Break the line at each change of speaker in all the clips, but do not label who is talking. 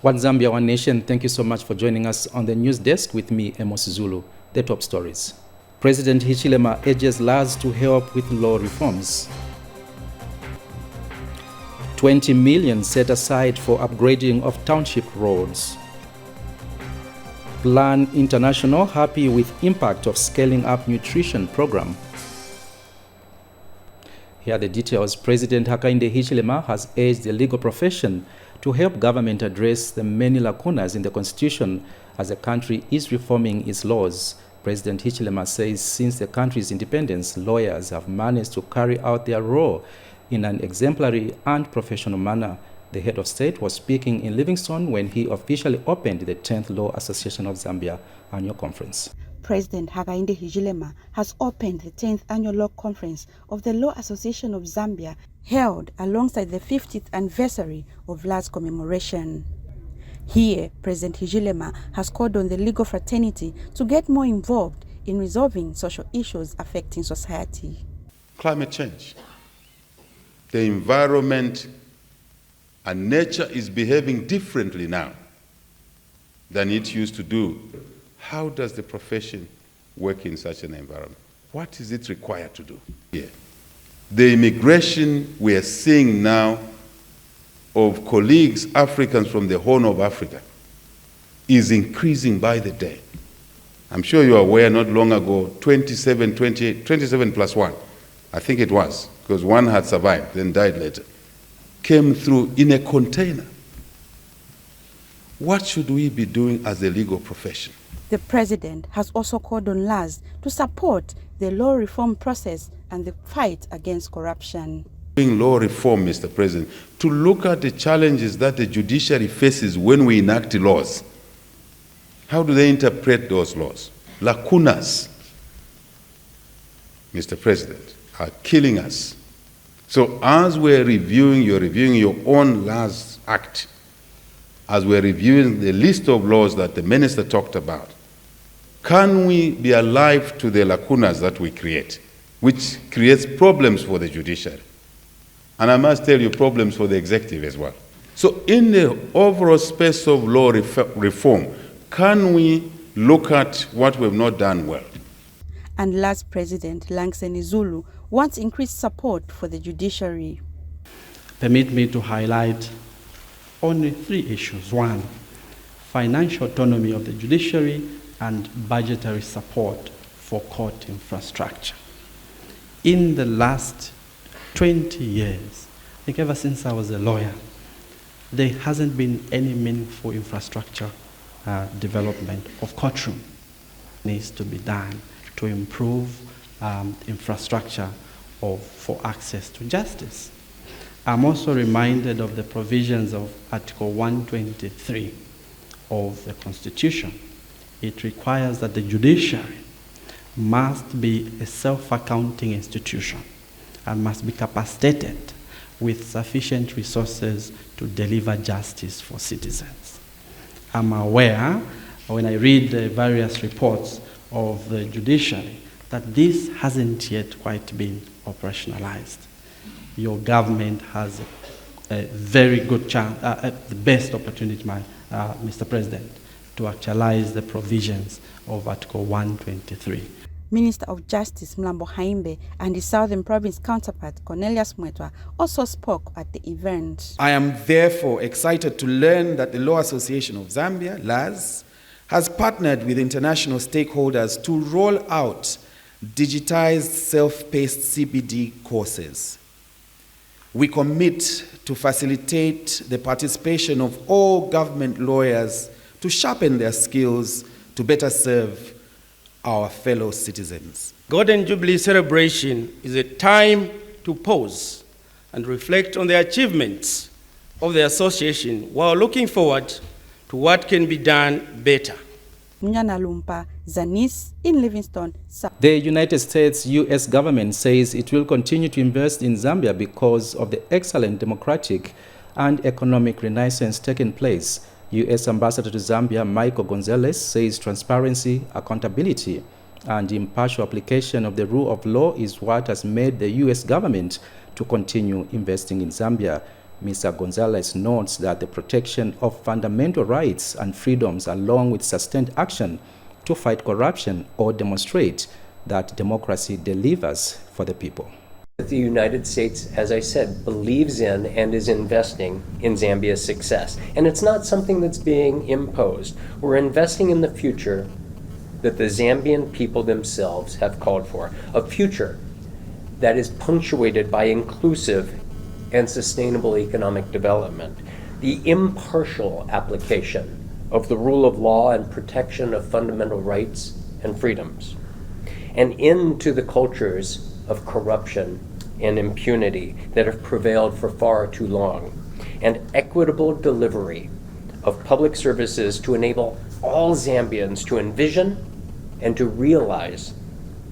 One Zambia, One Nation, thank you so much for joining us on the news desk with me, Amos Zulu. The top stories. President Hichilema urges LAS to help with law reforms. 20 million set aside for upgrading of township roads. Plan International happy with impact of scaling up nutrition program. Here are the details. President Hakainde Hichilema has urged the legal profession to help government address the many lacunas in the constitution as the country is reforming its laws. President Hichilema says since the country's independence, lawyers have managed to carry out their role in an exemplary and professional manner. The head of state was speaking in Livingstone when he officially opened the 10th Law Association of Zambia annual conference.
President Hakainde Hichilema has opened the 10th Annual Law Conference of the Law Association of Zambia, held alongside the 50th anniversary of LAS commemoration. Here, President Hichilema has called on the legal fraternity to get more involved in resolving social issues affecting society.
Climate change, the environment and nature is behaving differently now than it used to do. How does the profession work in such an environment? What is it required to do here? The immigration we are seeing now of colleagues, Africans from the Horn of Africa, is increasing by the day. I'm sure you are aware not long ago, 27 plus one, I think it was, because one had survived, then died later, came through in a container. What should we be doing as a legal profession?
The president has also called on LAS to support the law reform process and the fight against corruption.
Doing law reform, Mr. President, to look at the challenges that the judiciary faces when we enact laws. How do they interpret those laws? Lacunas, Mr. President, are killing us. So as we're reviewing, you're reviewing your own LAS Act, as we're reviewing the list of laws that the minister talked about, can we be alive to the lacunas that we create, which creates problems for the judiciary? And I must tell you, problems for the executive as well. So in the overall space of law reform, can we look at what we've not done well?
And LAS President Langseni Zulu wants increased support for the judiciary.
Permit me to highlight only 3 issues. 1, financial autonomy of the judiciary and budgetary support for court infrastructure. In the last 20 years, I think ever since I was a lawyer, there hasn't been any meaningful infrastructure development of courtroom. Needs to be done to improve infrastructure for access to justice. I'm also reminded of the provisions of Article 123 of the Constitution. It requires that the judiciary must be a self-accounting institution and must be capacitated with sufficient resources to deliver justice for citizens. I'm aware, when I read the various reports of the judiciary, that this hasn't yet quite been operationalized. Your government has a very good chance, the best opportunity, Mr. President, to actualize the provisions of Article 123.
Minister of Justice Mlambo Haimbe and his Southern Province counterpart Cornelius Mwetwa also spoke at the event.
I am therefore excited to learn that the Law Association of Zambia, LAS, has partnered with international stakeholders to roll out digitized self-paced CPD courses. We commit to facilitate the participation of all government lawyers to sharpen their skills to better serve our fellow citizens.
Golden Jubilee celebration is a time to pause and reflect on the achievements of the association while looking forward to what can be done better.
Mnyana Lumpa, Zanis in Livingstone.
The United States U.S. government says it will continue to invest in Zambia because of the excellent democratic and economic renaissance taking place. U.S. Ambassador to Zambia, Michael Gonzalez, says transparency, accountability, and impartial application of the rule of law is what has made the U.S. government to continue investing in Zambia. Mr. Gonzalez notes that the protection of fundamental rights and freedoms, along with sustained action to fight corruption or demonstrate that democracy delivers for the people.
The United States, as I said, believes in and is investing in Zambia's success. And it's not something that's being imposed. We're investing in the future that the Zambian people themselves have called for, a future that is punctuated by inclusive and sustainable economic development, the impartial application of the rule of law and protection of fundamental rights and freedoms, an end to the cultures of corruption and impunity that have prevailed for far too long, and equitable delivery of public services to enable all Zambians to envision and to realize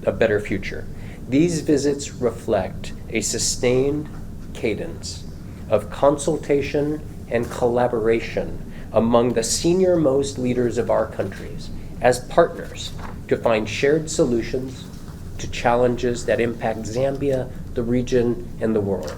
a better future. These visits reflect a sustained cadence of consultation and collaboration among the senior-most leaders of our countries as partners to find shared solutions to challenges that impact Zambia, the region, and the world.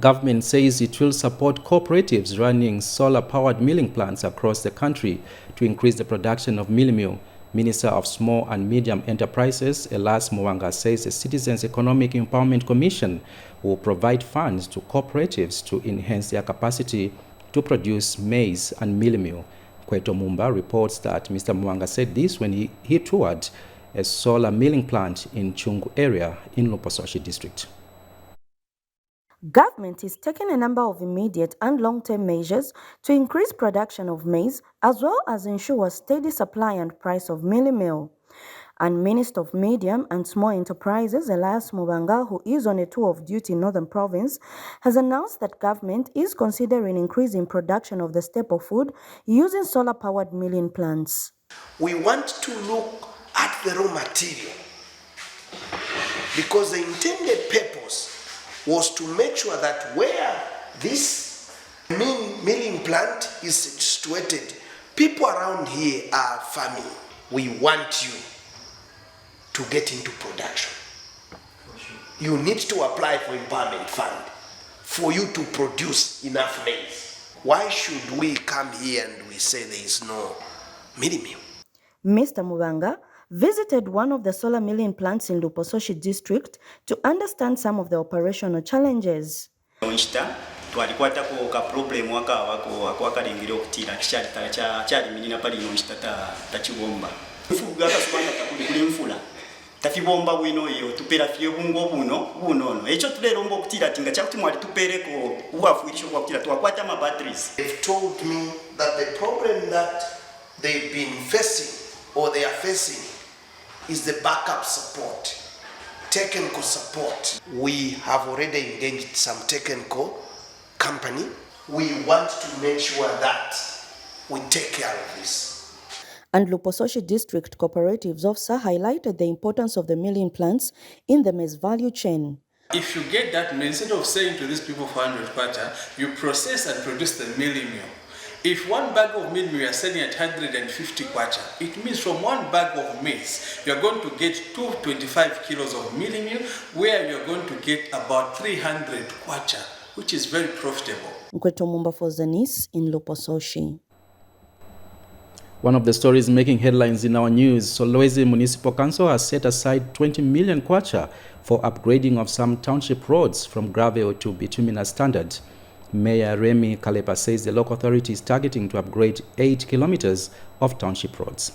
Government says it will support cooperatives running solar-powered milling plants across the country to increase the production of milling meal. Minister of Small and Medium Enterprises, Elias Mwanga, says the Citizens Economic Empowerment Commission will provide funds to cooperatives to enhance their capacity to produce maize and milling meal. Kweto Mumba reports that Mr. Mwanga said this when he toured a solar milling plant in Chungu area in Lupososhi district.
Government is taking a number of immediate and long-term measures to increase production of maize as well as ensure steady supply and price of milling meal. And Minister of Medium and Small Enterprises, Elias Mwanga, who is on a tour of duty in Northern Province, has announced that government is considering increasing production of the staple food using solar-powered milling plants.
We want to look at the raw material because the intended purpose was to make sure that where this milling plant is situated, people around here are farming. We want you to get into production. You need to apply for empowerment fund for you to produce enough maize. Why should we come here and we say there is no milling meal?
Mr. Mwanga visited one of the solar milling plants in Lupososhi district to understand some of the operational challenges.
tafibomba bwino iyo tupera fye bungo buno echo tulero okutira tinga chakuti mwali tupereko uwafuirisho kwa kutira twakwata ma batteries.
They've told me that the problem that they've been facing or they are facing is the backup support, technical support. We have already engaged some technical company. We want to make sure that we take care of this.
And Lupososhi District Cooperatives Officer highlighted the importance of the milling plants in the maize value chain.
If you get that maize, instead of saying to these people 400 kwacha, you process and produce the milling meal. If one bag of milling meal you are selling at 150 kwacha, it means from one bag of maize, you are going to get 225 kilos of milling meal, where you are going to get about 300 kwacha, which is very profitable.
Kweto Mumba for Zanis in Lupososhi.
One of the stories making headlines in our news, Solwezi Municipal Council has set aside 20 million kwacha for upgrading of some township roads from gravel to bituminous standard. Mayor Remy Kalepa says the local authority is targeting to upgrade 8 kilometers of township roads.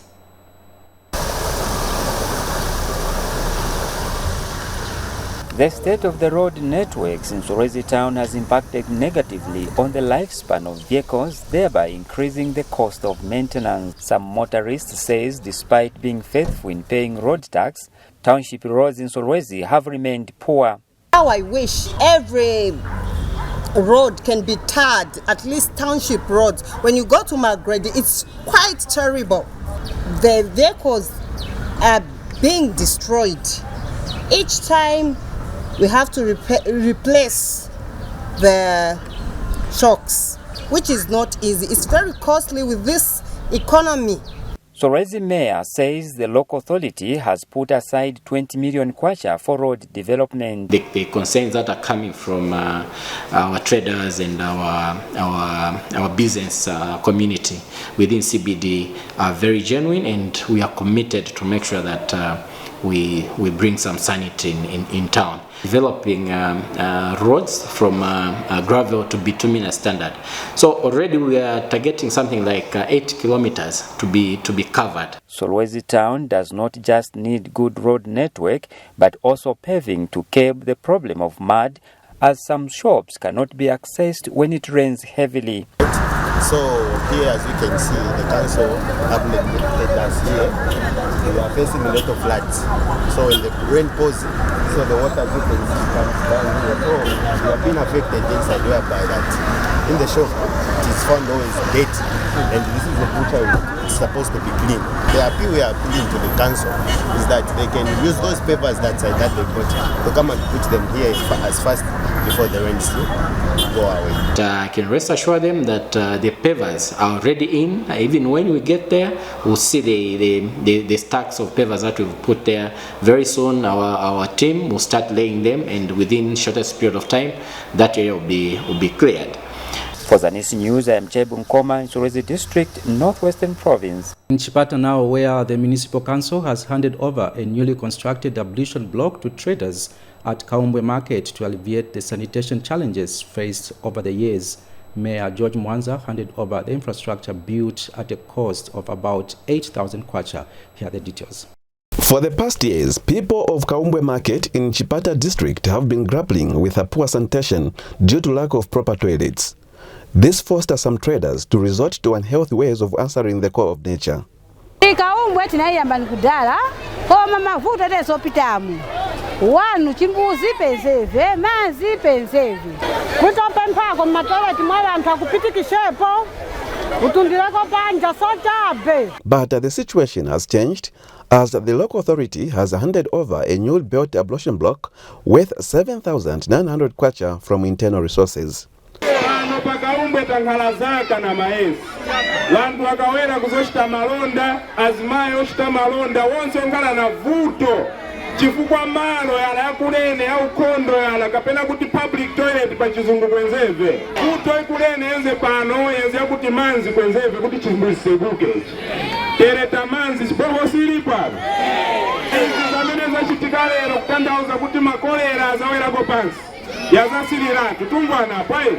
The state of the road networks in Solwezi town has impacted negatively on the lifespan of vehicles, thereby increasing the cost of maintenance. Some motorists says despite being faithful in paying road tax, township roads in Solwezi have remained poor.
How I wish every road can be tarred, at least township roads. When you go to Margredi, it's quite terrible. The vehicles are being destroyed. Each time we have to replace the shocks, which is not easy. It's very costly with this economy.
Solwezi Mayor says the local authority has put aside 20 million kwacha for road development.
The concerns that are coming from our traders and our business community within CBD are very genuine, and we are committed to make sure that we bring some sanity in town. Developing roads from gravel to bituminous standard. So already we are targeting something like 8 kilometers to be covered.
Solwezi town does not just need good road network, but also paving to curb the problem of mud, as some shops cannot be accessed when it rains heavily.
So here, as you can see, the council have neglected us here. We are facing a lot of floods. So when the rain pours, so the water, as you can see, comes down here. Oh, we have been affected inside, whereby that in the shop it is found always dirty, and this is a butchery. It's supposed to be clean. The appeal we are appealing to the council is that they can use those papers that they got to come and put them here as fast before the rains go away.
I can rest assure them that the pavers are already in. Even when we get there, we'll see the stacks of pavers that we've put there. Very soon our team will start laying them, and within shortest period of time that area will be cleared.
For Zanis News, I am Chebu Nkoma in Solwezi District, Northwestern Province.
In Chipata now, where the municipal council has handed over a newly constructed ablution block to traders at Kaumbwe Market to alleviate the sanitation challenges faced over the years. Mayor George Mwanza handed over the infrastructure built at a cost of about 8,000 kwacha. Here are the details.
For the past years, people of Kaumbwe Market in Chipata district have been grappling with a poor sanitation due to lack of proper toilets. This forced some traders to resort to unhealthy ways of answering the call of nature.
Wanu chimbuzi penzeve, mazi penzeve. Kutopa mpako matola timwala ntakupitikishepo. Utundireko panja sotabe.
But the situation has changed as the local authority has handed over a newly built ablution block worth 7,900 kwacha from internal resources.
Tangalazaka na maezi wantu wakawera kuzoshita malonda azimaye oshita malonda wonse ongala na vuto chifukwa malo yala yakulene ya ukondo yala kapena kuti public toilet pa chizungu kwenzeve vuto ikulene yenze pano yenze yakuti manzi kwenzeve kuti chizungu seguke tereta manzi sipoho silipa zamene zachitika lero kutandauza kuti makolera azawera ko pansi yazasiliratu tungwana pai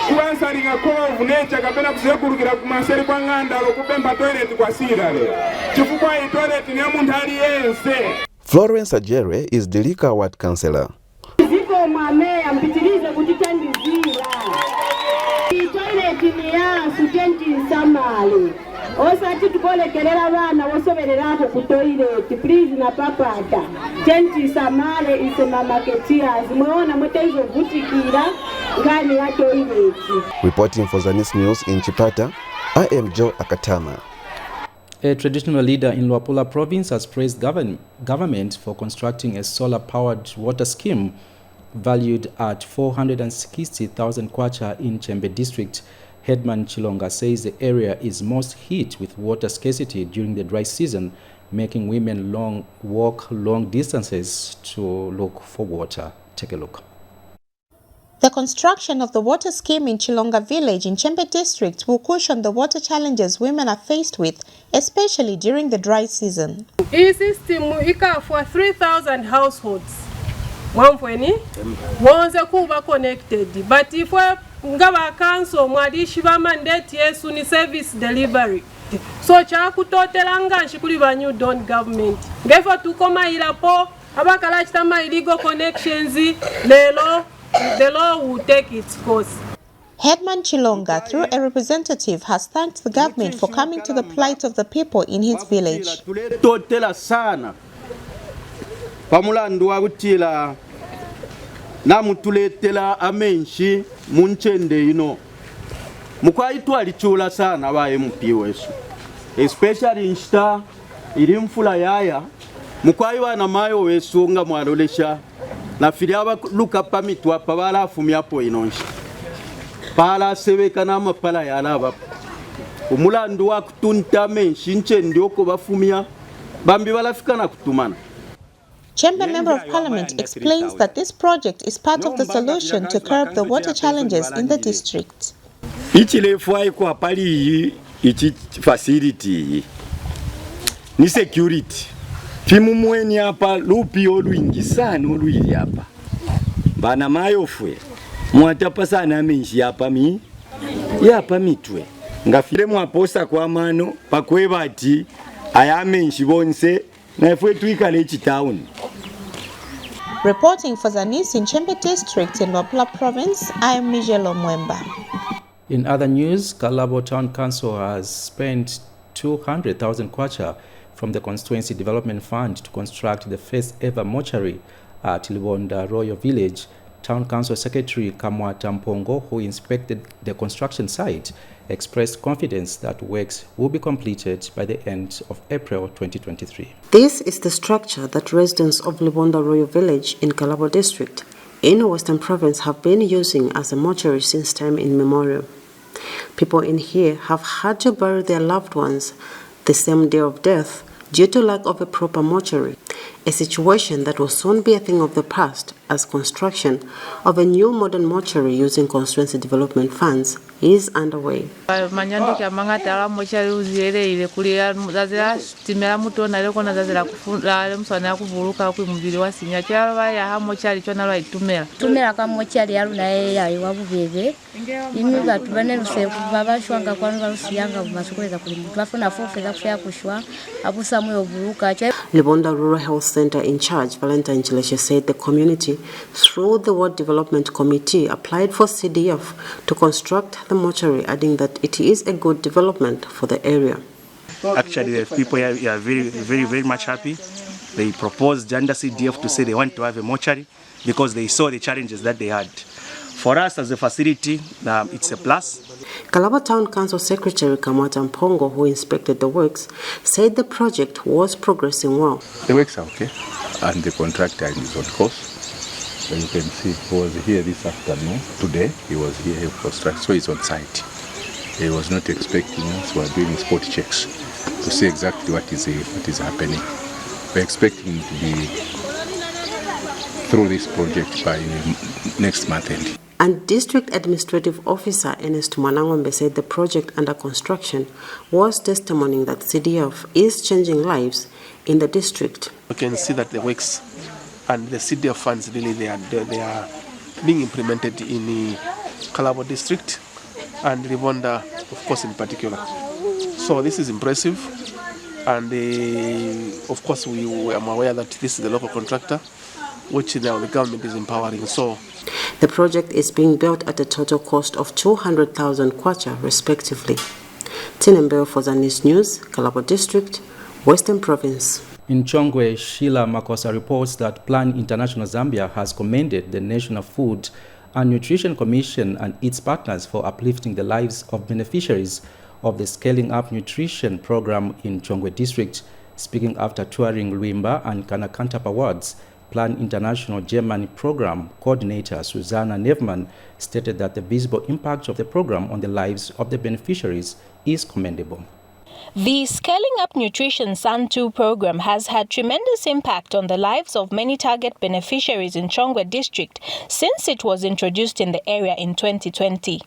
kuansalinga kovu necha kapena kusekulukira kumaseri kwa ng'anda lokupemba toilet kwa sira le chifukwa i toilet ni amuntu aliyense.
Florence Ajere is the Lika Ward Councillor.
Ziko mwamea mpitilize kutitandizira. I toilet ni ya sutenti samale. Osati tukolekelela bana wosobererako ku toilet please na papata. Tenti samale isema marketeers muona mwetezo vutikira ngani ya toilet.
Reporting for Zanis News in Chipata, I am Joe Akatama.
A traditional leader in Luapula province has praised government for constructing a solar-powered water scheme valued at 460,000 kwacha in Chembe district. Headman Chilonga says the area is most hit with water scarcity during the dry season, making women walk long distances to look for water. Take a look.
The construction of the water scheme in Chilonga village in Chembe district will cushion the water challenges women are faced with, especially during the dry season.
This system is for 3,000 households. Mwamfweni wonze kuba connected, but if we ngaba council mwadishi ba mandate yesu ni service delivery. So chakutotela nganshi kuli ba new don government. Ngefo tukoma ilapo abakala chitama illegal connections lelo the law will take its course.
Headman Chilonga, through a representative, has thanked the government for coming to the plight of the people in his village.
Totela sana pamulandu wakutila namutuletela amenshi munchende ino mukwaitwa lichula sana ba MP wesu, especially nshita ili mfula yaya mukwaiwa na mayo wesu nga mwalolesha na filiaba luka pamitwa pabala fumyapo inonshi pala sebeka na mapala yalaba umulandu wa kutunta menshi nche ndioko bafumia bambi balafika na kutumana.
Chamber Member of Parliament explains that this project is part of the solution to curb the water challenges in the district.
Ichilefwai kwa pali ichi facility ni security. Fimumweni hapa lupi olwingi sana olwili hapa. Bana mayofwe mwatapa sana menshi hapa yapa mitwe. Ngafile mwaposa kwa mano pakweba ati ayamenshi bonse na ifwe tuikale town.
Reporting for Zanis in Chembe District in Wapula Province, I am Mijelo Mwemba.
In other news, Kalabo Town Council has spent 200,000 kwacha from the Constituency Development Fund to construct the first ever mortuary at Libonda Royal Village. Town Council Secretary Kamwata Mpongo, who inspected the construction site, expressed confidence that works will be completed by the end of April 2023.
This is the structure that residents of Libonda Royal Village in Kalabo District in Western Province have been using as a mortuary since time immemorial. People in here have had to bury their loved ones the same day of death due to lack of a proper mortuary, a situation that will soon be a thing of the past as construction of a new modern mortuary using constituency development funds is underway. Libonda Rural Health Center in charge, Valentine Chileshe, said the community, through the Ward Development Committee, applied for CDF to construct the mortuary, adding that it is a good development for the area.
Actually, the people here are very much happy. They proposed under CDF to say they want to have a mortuary because they saw the challenges that they had. For us as a facility, it's a plus.
Kalaba Town Council Secretary Kamwata Mpongo, who inspected the works, said the project was progressing well.
The works are okay, and the contractor is on course. So you can see he was here this afternoon. Today he was here for construction, so he's on site. He was not expecting us. We are doing spot checks to see exactly what is happening. We're expecting him to be through this project by next month end.
And District Administrative Officer Ernest Mwanangombe said the project under construction was testimony that CDF is changing lives in the district.
You can see that the works and the CDF funds really they are being implemented in the Kalabo district and Libonda, of course, in particular. So this is impressive, and of course we are aware that this is the local contractor, which now the government is empowering. So
the project is being built at a total cost of 200,000 kwacha, respectively. Tinembeo for Zanis News, Kalabo District, Western Province.
In Chongwe, Sheila Makosa reports that Plan International Zambia has commended the National Food and Nutrition Commission and its partners for uplifting the lives of beneficiaries of the Scaling Up Nutrition Program in Chongwe District. Speaking after touring Luimba and Kanakantapa wards, Plan International Germany Program Coordinator Susanna Nevman stated that the visible impact of the program on the lives of the beneficiaries is commendable.
The Scaling Up Nutrition Sun 2 program has had tremendous impact on the lives of many target beneficiaries in Chongwe district since it was introduced in the area in 2020.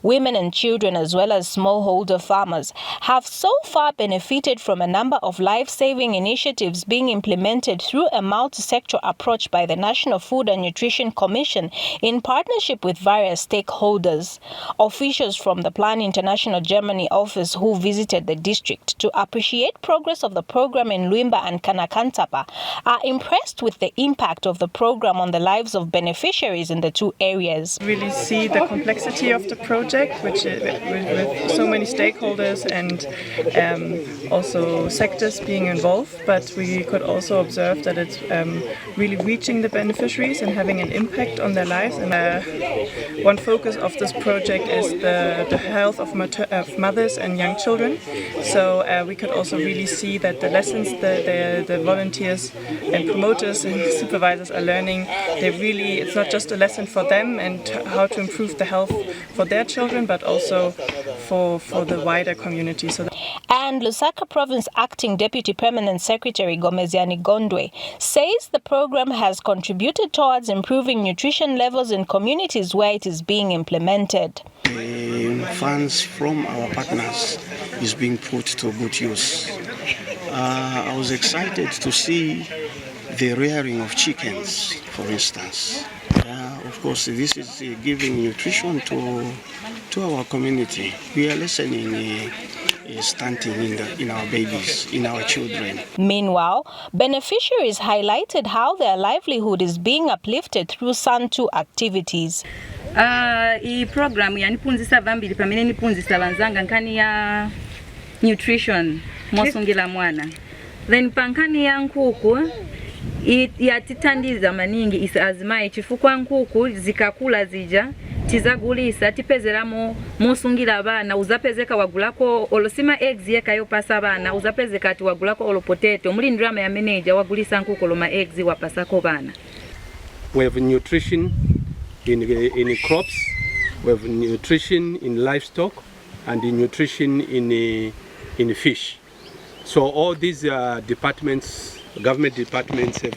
Women and children as well as smallholder farmers have so far benefited from a number of life-saving initiatives being implemented through a multi-sector approach by the National Food and Nutrition Commission in partnership with various stakeholders. Officials from the Plan International Germany office who visited the district to appreciate progress of the program in Luimba and Kanakantapa are impressed with the impact of the program on the lives of beneficiaries in the two areas.
Really see the complexity of the project, which with so many stakeholders and also sectors being involved, but we could also observe that it's really reaching the beneficiaries and having an impact on their lives. And one focus of this project is the health of mothers and young children. So we could also really see that the lessons the volunteers and promoters and supervisors are learning, it's not just a lesson for them and how to improve the health for their children, but also for the wider community.
And Lusaka Province Acting Deputy Permanent Secretary Gomeziani Gondwe says the program has contributed towards improving nutrition levels in communities where it is being implemented.
Funds from our partners is being put to good use. I was excited to see the rearing of chickens, for instance. Of course, this is giving nutrition to our community. We are lessening stunting in our babies, in our children.
Meanwhile, beneficiaries highlighted how their livelihood is being uplifted through Santu activities.
I program yanipunzisa vambili pamene nipunzisa vanzanga nkani ya nutrition mosungira mwana. Then pankani ya nkuku yatitandiza maningi isazimai chifukwa nkuku zikakula zija tizagulisa tipezeramo mosungira abana uzapezeka wagulako olosima eggs yekayo pasa abana uzapezeka ati wagulako olo potato muri ndrama ya manager wagulisa nkuku lo ma eggs wapasako bana.
We have nutrition in crops, we have nutrition in livestock, and in nutrition in fish. So all these departments, government departments, have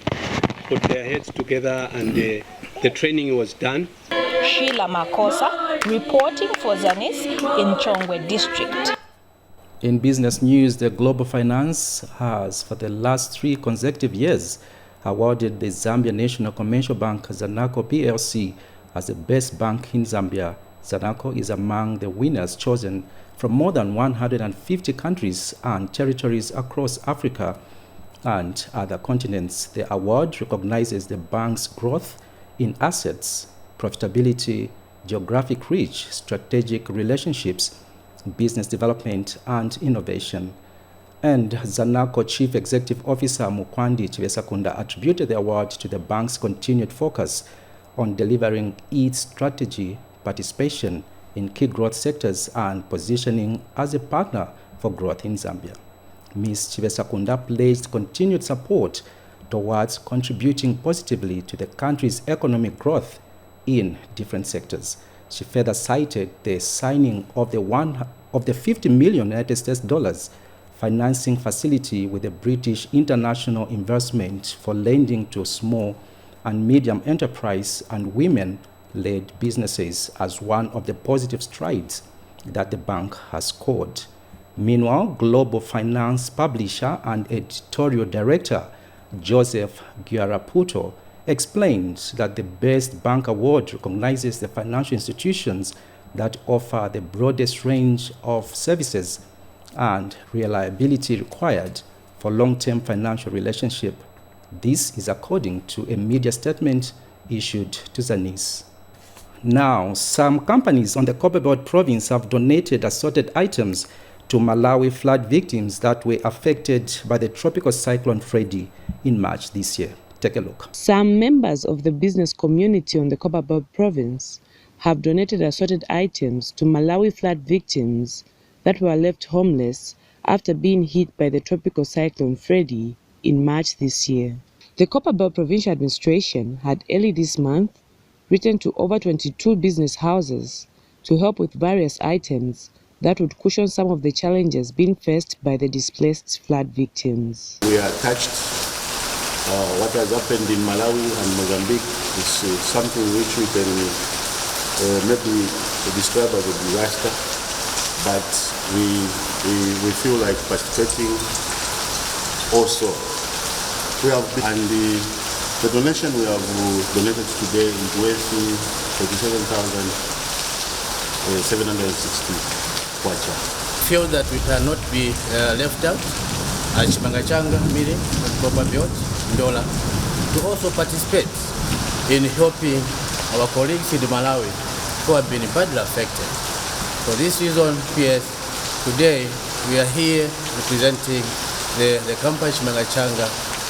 put their heads together, and the training was done.
Sheila Makosa reporting for Zanis in Chongwe District.
In business news, the Global Finance has, for the last 3 consecutive years, awarded the Zambia National Commercial Bank, Zanaco PLC, as the best bank in Zambia. Zanaco is among the winners chosen from more than 150 countries and territories across Africa and other continents. The award recognizes the bank's growth in assets, profitability, geographic reach, strategic relationships, business development, and innovation. And Zanaco Chief Executive Officer Mukwandi Chivesakunda attributed the award to the bank's continued focus on delivering its strategy, participation in key growth sectors, and positioning as a partner for growth in Zambia. Ms. Chivesakunda pledged continued support towards contributing positively to the country's economic growth in different sectors. She further cited the signing of the $50 million United States dollars financing facility with the British International Investment for lending to small and medium enterprise and women-led businesses as one of the positive strides that the bank has scored. Meanwhile, Global Finance publisher and editorial director Joseph Giaraputo explained that the Best Bank Award recognizes the financial institutions that offer the broadest range of services and reliability required for long-term financial relationship. This is according to a media statement issued to Zanis. Now, some companies on the Copperbelt province have donated assorted items to Malawi flood victims that were affected by the tropical cyclone Freddy in March this year. Take a look.
Some members of the business community on the Copperbelt province have donated assorted items to Malawi flood victims that were left homeless after being hit by the tropical cyclone Freddy in March this year. The Copperbelt Provincial Administration had early this month written to over 22 business houses to help with various items that would cushion some of the challenges being faced by the displaced flood victims.
We are touched. What has happened in Malawi and Mozambique is something which we can maybe describe as a disaster, but we feel like participating also. We have, and the donation we have donated today is worth 37,760 kwacha.
Feel that we cannot be left out at Chimangachanga meeting at Copperbelt, Ndola, to also participate in helping our colleagues in Malawi who have been badly affected. For this reason, PS, today we are here representing the company Chimangachanga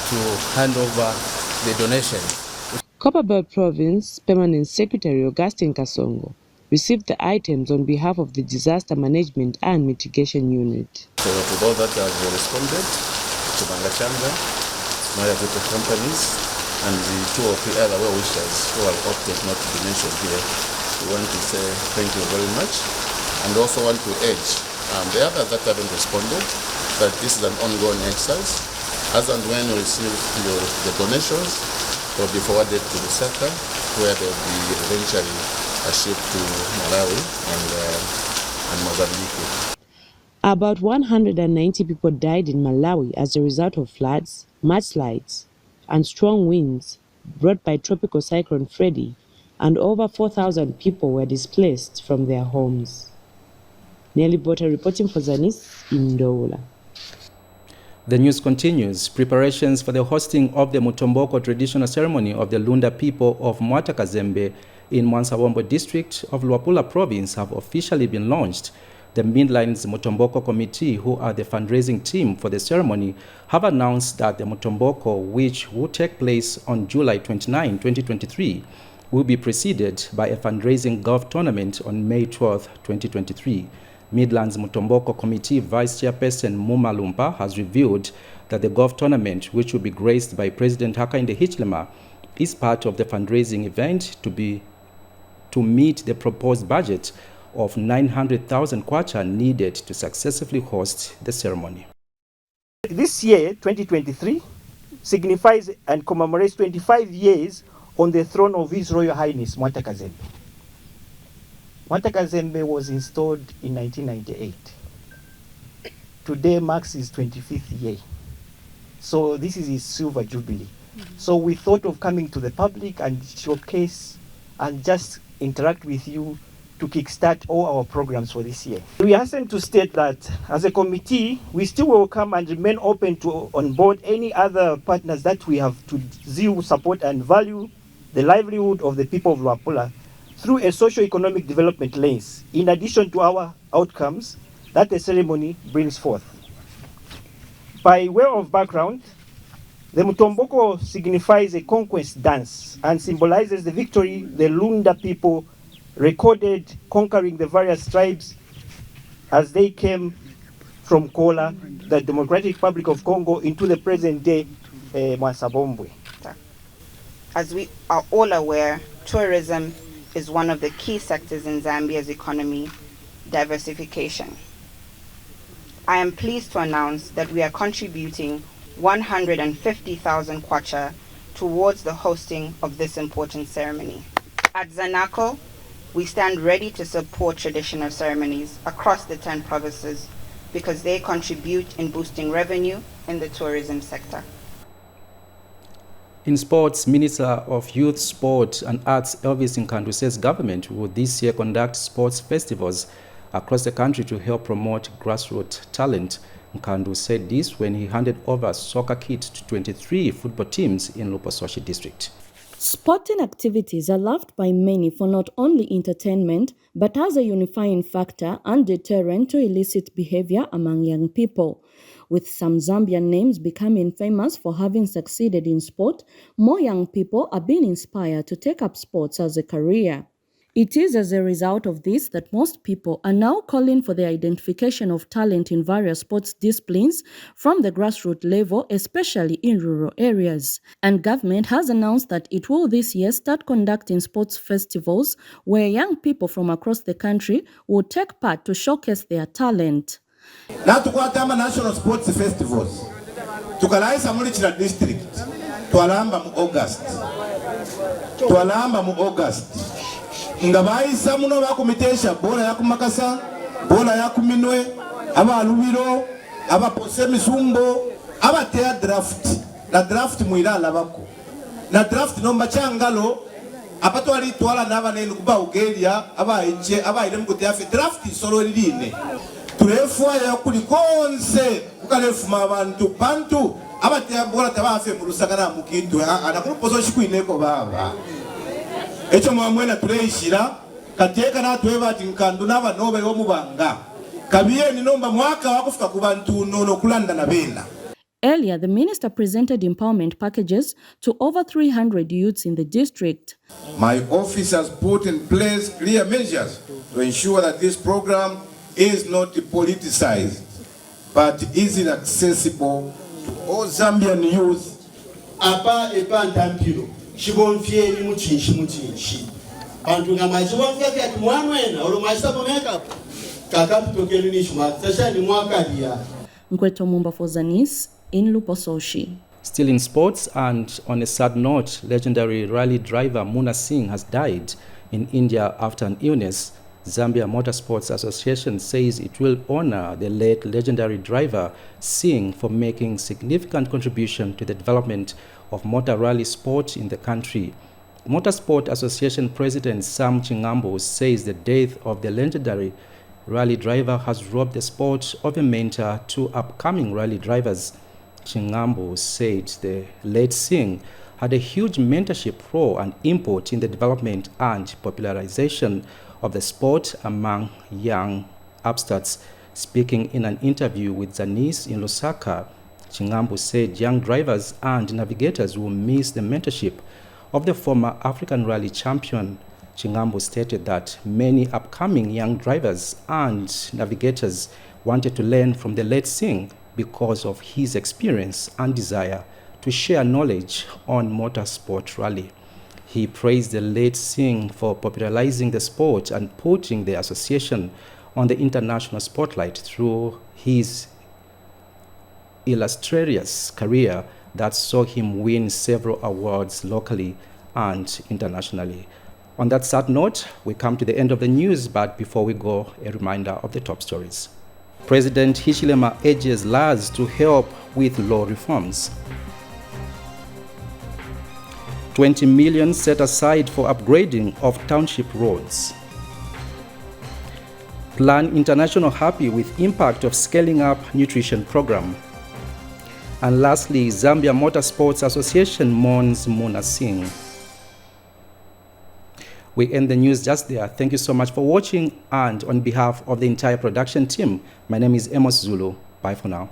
to hand over the donation.
Copperbelt Province Permanent Secretary Augustine Kasongo received the items on behalf of the Disaster Management and Mitigation Unit.
So to those that have responded, Chimangachanga, Maya Group of companies, and the 2 or 3 other well-wishers who have opted not to be mentioned here, we want to say thank you very much. and also want to urge the others that haven't responded that this is an ongoing exercise. As and when you receive the donations, they'll be forwarded to the sector where they'll be eventually shipped to Malawi and Mozambique.
About 190 people died in Malawi as a result of floods, mudslides, and strong winds brought by Tropical Cyclone Freddy, and over 4,000 people were displaced from their homes. Nelly Bota reporting for Zanis in Ndoula.
The news continues. Preparations for the hosting of the Mutomboko traditional ceremony of the Lunda people of Mwatakazembe in Mwansabombo district of Luapula province have officially been launched. The Midlands Mutomboko Committee, who are the fundraising team for the ceremony, have announced that the Mutomboko, which will take place on July 29, 2023, will be preceded by a fundraising golf tournament on May 12, 2023. Midlands Mutomboko Committee Vice Chairperson Muma Lumpa has revealed that the golf tournament, which will be graced by President Hakainde Hichilema, is part of the fundraising event to meet the proposed budget of 900,000 kwacha needed to successfully host the ceremony.
This year, 2023, signifies and commemorates 25 years on the throne of His Royal Highness Mwatakazembe. Mwatakazembe was installed in 1998. Today marks his 25th year. So this is his silver jubilee. So we thought of coming to the public and showcase and just interact with you to kickstart all our programs for this year. We hasten to state that as a committee, we still welcome and remain open to onboard any other partners that we have to zeal, support and value the livelihood of the people of Luapula through a socio-economic development lens, in addition to our outcomes that the ceremony brings forth. By way of background, the Mutomboko signifies a conquest dance and symbolizes the victory the Lunda people recorded conquering the various tribes as they came from Kola, the Democratic Republic of Congo, into the present-day Mwansabombwe.
As we are all aware, tourism is one of the key sectors in Zambia's economy diversification. I am pleased to announce that we are contributing 150,000 kwacha towards the hosting of this important ceremony. At Zanaco, we stand ready to support traditional ceremonies across the 10 provinces because they contribute in boosting revenue in the tourism sector.
In sports, Minister of Youth, Sport and Arts Elvis Nkandu says government will this year conduct sports festivals across the country to help promote grassroots talent. Nkandu said this when he handed over soccer kit to 23 football teams in Lupososhi district.
Sporting activities are loved by many for not only entertainment, but as a unifying factor and deterrent to illicit behavior among young people. With some Zambian names becoming famous for having succeeded in sport, more young people are being inspired to take up sports as a career. It is as a result of this that most people are now calling for the identification of talent in various sports disciplines from the grassroots level, especially in rural areas. And government has announced that it will this year start conducting sports festivals where young people from across the country will take part to showcase their talent.
Now to Guatemala National Sports Festivals, to Kalaisa Mulichira District, to Alamba mu August. Ngabaisa muno bakumitesha bola ya kumakasa, bola ya kuminwe, aba alubiro, aba pose misumbo, aba tea draft. Na draft muilala bako. Na draft no machangalo, apato ali twala naba nenu kuba ugelia, aba inje, aba ile mkutea fe draft solo eline. Turefua ya kulikonse, kukalefuma abantu bantu, aba tea bola taba afe murusagana mukintu, anakuru pozo shikuineko baba. Echo mwamwena tuleishira kateka na tuweba ati Nkandu n'abanobe omubanga kabiye ninomba mwaka wakufika ku bantu nono kulanda na bena.
Earlier, the minister presented empowerment packages to over 300 youths in the district.
My office has put in place clear measures to ensure that this program is not politicized but is accessible to all Zambian youth.
Apa epantampiro shibonfieni muchinshi bantu ngamaji bonfia ati mwanwena olo maisa makeup kakapito kelunishwa sasha ni mwaka dia.
Nkweto Mumba for Zanis in Lupososhi.
Still in sports, and on a sad note, legendary rally driver Muna Singh has died in India after an illness. Zambia Motorsports Association says it will honor the late legendary driver Singh for making significant contribution to the development of motor rally sport in the country. Motorsport Association President Sam Chingambo says the death of the legendary rally driver has robbed the sport of a mentor to upcoming rally drivers. Chingambo said the late Singh had a huge mentorship role and input in the development and popularization of the sport among young upstarts. Speaking in an interview with Zanis in Lusaka, Chingambo said young drivers and navigators will miss the mentorship of the former African rally champion. Chingambo stated that many upcoming young drivers and navigators wanted to learn from the late Singh because of his experience and desire to share knowledge on motorsport rally. He praised the late Singh for popularizing the sport and putting the association on the international spotlight through his illustrious career that saw him win several awards locally and internationally. On that sad note, we come to the end of the news, but before we go, a reminder of the top stories. President Hichilema urges laws to help with law reforms. 20 million set aside for upgrading of township roads. Plan International happy with impact of scaling up nutrition program. And lastly, Zambia Motorsports Association mourns Muna Singh. We end the news just there. Thank you so much for watching, and on behalf of the entire production team, my name is Amos Zulu. Bye for now.